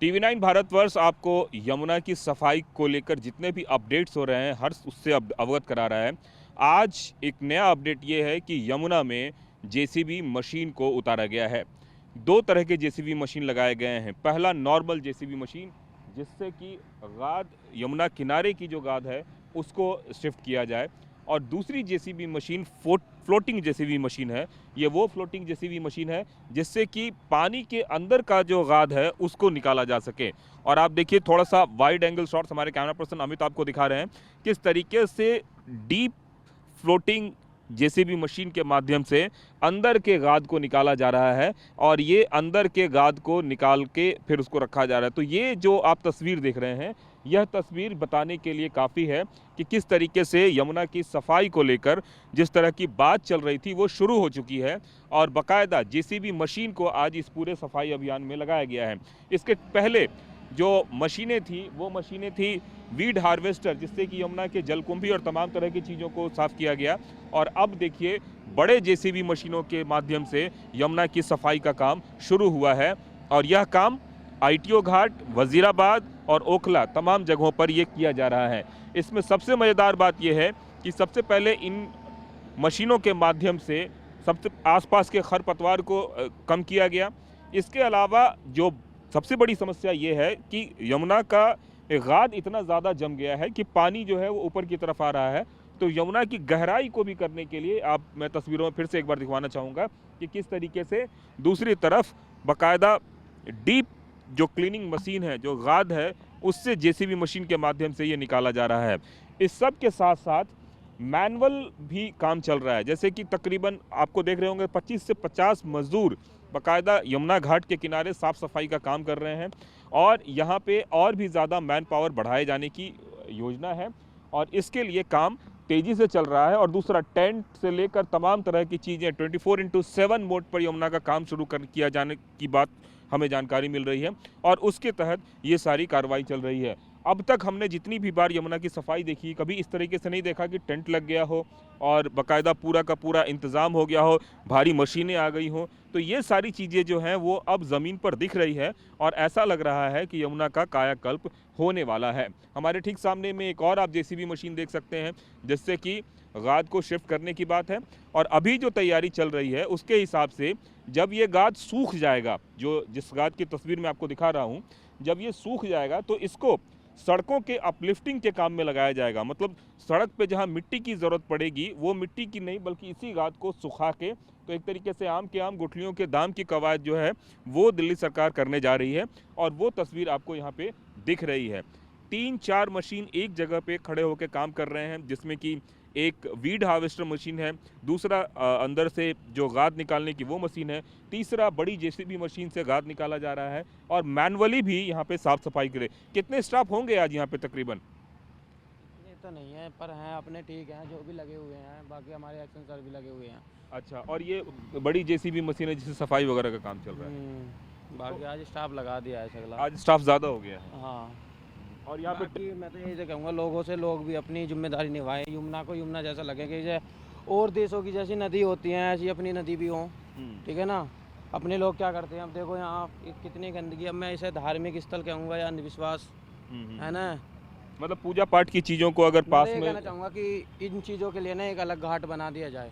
TV 9 Bharatvarsh आपको यमुना की सफाई को लेकर जितने भी अपडेट्स हो रहे हैं हर उससे अवगत करा रहा है। आज एक नया अपडेट ये है कि यमुना में जेसीबी मशीन को उतारा गया है। दो तरह के जेसीबी मशीन लगाए गए हैं। पहला नॉर्मल जेसीबी मशीन, जिससे कि गाद यमुना किनारे की जो गाद है उसको शिफ्ट किया जाए, और दूसरी JCB machine floating JCB machine है। ये वो फ्लोटिंग जेसीबी मशीन है जिससे कि पानी के अंदर का जो गाद है उसको निकाला जा सके। और आप देखिए, थोड़ा सा वाइड एंगल शॉट्स हमारे कैमरा पर्सन अमित आपको दिखा रहे हैं किस तरीके से डीप फ्लोटिंग जेसीबी मशीन के माध्यम से अंदर के गाद को निकाला जा रहा है, और ये अंदर के गाद को निकाल के फिर उसको रखा जा रहा है। तो ये जो आप तस्वीर देख रहे हैं, यह तस्वीर बताने के लिए काफ़ी है कि किस तरीके से यमुना की सफाई को लेकर जिस तरह की बात चल रही थी वो शुरू हो चुकी है, और बाकायदा जेसीबी मशीन को आज इस पूरे सफाई अभियान में लगाया गया है। इसके पहले जो मशीनें थी वो मशीनें थी वीड हार्वेस्टर, जिससे कि यमुना के जलकुंभी और तमाम तरह की चीज़ों को साफ किया गया। और अब देखिए, बड़े जेसीबी मशीनों के माध्यम से यमुना की सफाई का काम शुरू हुआ है, और यह काम आईटीओ घाट, वजीराबाद और ओखला तमाम जगहों पर यह किया जा रहा है। इसमें सबसे मज़ेदार बात यह है कि सबसे पहले इन मशीनों के माध्यम से सबसे आसपास के खरपतवार को कम किया गया। इसके अलावा जो सबसे बड़ी समस्या ये है कि यमुना का गाद इतना ज़्यादा जम गया है कि पानी जो है वो ऊपर की तरफ आ रहा है। तो यमुना की गहराई को भी करने के लिए मैं तस्वीरों में फिर से एक बार दिखवाना चाहूँगा कि किस तरीके से दूसरी तरफ बाकायदा डीप जो क्लीनिंग मशीन है, जो गाद है, उससे जेसीबी मशीन के माध्यम से ये निकाला जा रहा है। इस सब के साथ साथ मैनुअल भी काम चल रहा है, जैसे कि तकरीबन आपको देख रहे होंगे 25 से 50 मजदूर बाकायदा यमुना घाट के किनारे साफ़ सफाई का काम कर रहे हैं, और यहाँ पे और भी ज़्यादा मैन पावर बढ़ाए जाने की योजना है, और इसके लिए काम तेज़ी से चल रहा है। और दूसरा, टेंट से लेकर तमाम तरह की चीज़ें 24/7 मोड पर यमुना का काम शुरू किया जाने की बात हमें जानकारी मिल रही है, और उसके तहत ये सारी कार्रवाई चल रही है। अब तक हमने जितनी भी बार यमुना की सफाई देखी, कभी इस तरीके से नहीं देखा कि टेंट लग गया हो और बाकायदा पूरा का पूरा इंतज़ाम हो गया हो, भारी मशीनें आ गई हों। तो ये सारी चीज़ें जो हैं वो अब ज़मीन पर दिख रही है, और ऐसा लग रहा है कि यमुना का कायाकल्प होने वाला है। हमारे ठीक सामने में एक और आप जेसीबी मशीन देख सकते हैं, जिससे कि गाद को शिफ्ट करने की बात है। और अभी जो तैयारी चल रही है उसके हिसाब से जब ये गाद सूख जाएगा, जिस गाद की तस्वीर मैं आपको दिखा रहा हूँ, जब ये सूख जाएगा तो इसको सड़कों के अपलिफ्टिंग के काम में लगाया जाएगा। मतलब सड़क पे जहाँ मिट्टी की ज़रूरत पड़ेगी वो मिट्टी की नहीं, बल्कि इसी गाद को सुखा के, तो एक तरीके से आम के आम गुठलियों के दाम की कवायद जो है वो दिल्ली सरकार करने जा रही है, और वो तस्वीर आपको यहाँ पे दिख रही है। 3-4 मशीन एक जगह पे खड़े होकर काम कर रहे हैं, जिसमें कि एक वीड हार्वेस्टर मशीन है, दूसरा अंदर से जो गाद निकालने की वो मशीन है, तीसरा बड़ी जेसीबी मशीन से गाद निकाला जा रहा है, और मैनुअली भी यहाँ पे साफ सफाई करे। कितने स्टाफ होंगे आज यहाँ पे तकरीबन? ये तो नहीं है, पर हैं अपने ठीक हैं, जो भी लगे हुए हैं, बाकी हमारे एक्शन सर भी लगे हुए हैं। अच्छा, और ये बड़ी जेसीबी मशीन है जिससे सफाई वगैरह का काम चल रहा है? बाकी आज स्टाफ लगा दिया है सगला। आज स्टाफ ज़्यादा हो गया है। हाँ, और यहाँ पे मैं तो यही तो कहूँगा लोगों से, लोग भी अपनी जिम्मेदारी निभाएं। यमुना को यमुना जैसा लगे कि जैसे और देशों की जैसी नदी होती हैं ऐसी अपनी नदी भी हो, ठीक है ना। अपने लोग क्या करते हैं, अब देखो यहाँ कितनी गंदगी। अब मैं इसे धार्मिक स्थल कहूँगा या अंधविश्वास, है ना। मतलब पूजा पाठ की चीज़ों को अगर पास में, कहना चाहूँगा कि इन चीज़ों के लिए ना एक अलग घाट बना दिया जाए,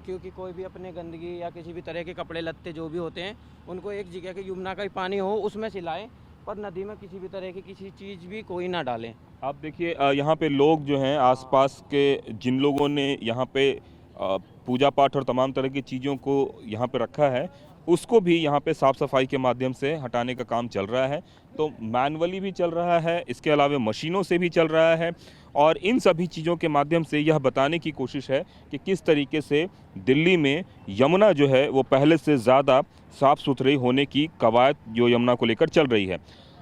क्योंकि कोई भी अपने गंदगी या किसी भी तरह के कपड़े लत्ते जो भी होते हैं उनको एक जगह के यमुना का ही पानी हो उसमें सिलाएं, पर नदी में किसी भी तरह की किसी चीज़ भी कोई ना डालें। आप देखिए, यहाँ पे लोग जो हैं आसपास के, जिन लोगों ने यहाँ पे पूजा पाठ और तमाम तरह की चीज़ों को यहाँ पे रखा है, उसको भी यहाँ पे साफ़ सफाई के माध्यम से हटाने का काम चल रहा है। तो मैनुअली भी चल रहा है, इसके अलावा मशीनों से भी चल रहा है, और इन सभी चीज़ों के माध्यम से यह बताने की कोशिश है कि किस तरीके से दिल्ली में यमुना जो है वो पहले से ज़्यादा साफ़ सुथरी होने की कवायद जो यमुना को लेकर चल रही है।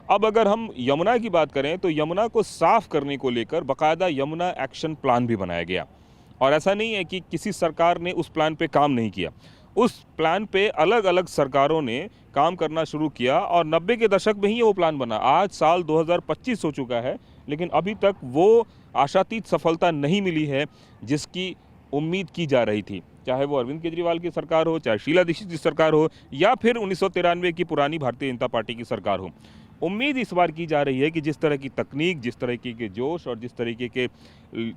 अब अगर हम यमुना की बात करें तो यमुना को साफ़ करने को लेकर बाकायदा यमुना एक्शन प्लान भी बनाया गया, और ऐसा नहीं है कि किसी सरकार ने उस प्लान पे काम नहीं किया। उस प्लान पे अलग अलग सरकारों ने काम करना शुरू किया, और 90 के दशक में ही वो प्लान बना। आज साल 2025 हो चुका है, लेकिन अभी तक वो आशातीत सफलता नहीं मिली है जिसकी उम्मीद की जा रही थी। चाहे वो अरविंद केजरीवाल की सरकार हो, चाहे शीला दीक्षित की सरकार हो, या फिर 1993 की पुरानी भारतीय जनता पार्टी की सरकार हो। उम्मीद इस बार की जा रही है कि जिस तरह की तकनीक, जिस तरीके के जोश और जिस तरीके के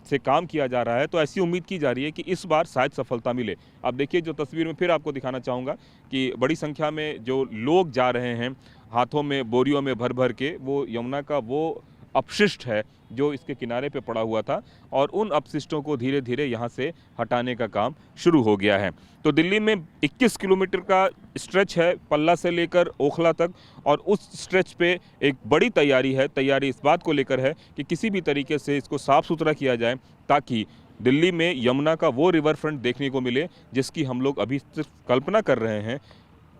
से काम किया जा रहा है, तो ऐसी उम्मीद की जा रही है कि इस बार शायद सफलता मिले। आप देखिए, जो तस्वीर में फिर आपको दिखाना चाहूँगा कि बड़ी संख्या में जो लोग जा रहे हैं, हाथों में बोरियों में भर-भर के, वो यमुना का वो अपशिष्ट है जो इसके किनारे पे पड़ा हुआ था, और उन अपशिष्टों को धीरे-धीरे यहाँ से हटाने का काम शुरू हो गया है। तो दिल्ली में 21 किलोमीटर का स्ट्रेच है पल्ला से लेकर ओखला तक, और उस स्ट्रेच पे एक बड़ी तैयारी है। तैयारी इस बात को लेकर है कि किसी भी तरीके से इसको साफ सुथरा किया जाए, ताकि दिल्ली में यमुना का वो रिवर फ्रंट देखने को मिले जिसकी हम लोग अभी सिर्फ कल्पना कर रहे हैं।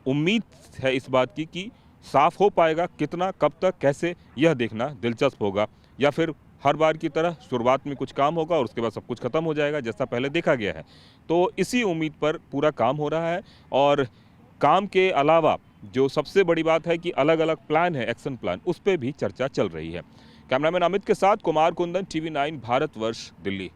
उम्मीद है इस बात की कि साफ हो पाएगा, कितना, कब तक, कैसे, यह देखना दिलचस्प होगा, या फिर हर बार की तरह शुरुआत में कुछ काम होगा और उसके बाद सब कुछ खत्म हो जाएगा जैसा पहले देखा गया है। तो इसी उम्मीद पर पूरा काम हो रहा है, और काम के अलावा जो सबसे बड़ी बात है कि अलग-अलग प्लान है, एक्शन प्लान, उस पे भी चर्चा चल रही है। कैमरामैन अमित के साथ कुमार कुंदन, टीवी 9 भारतवर्ष, दिल्ली।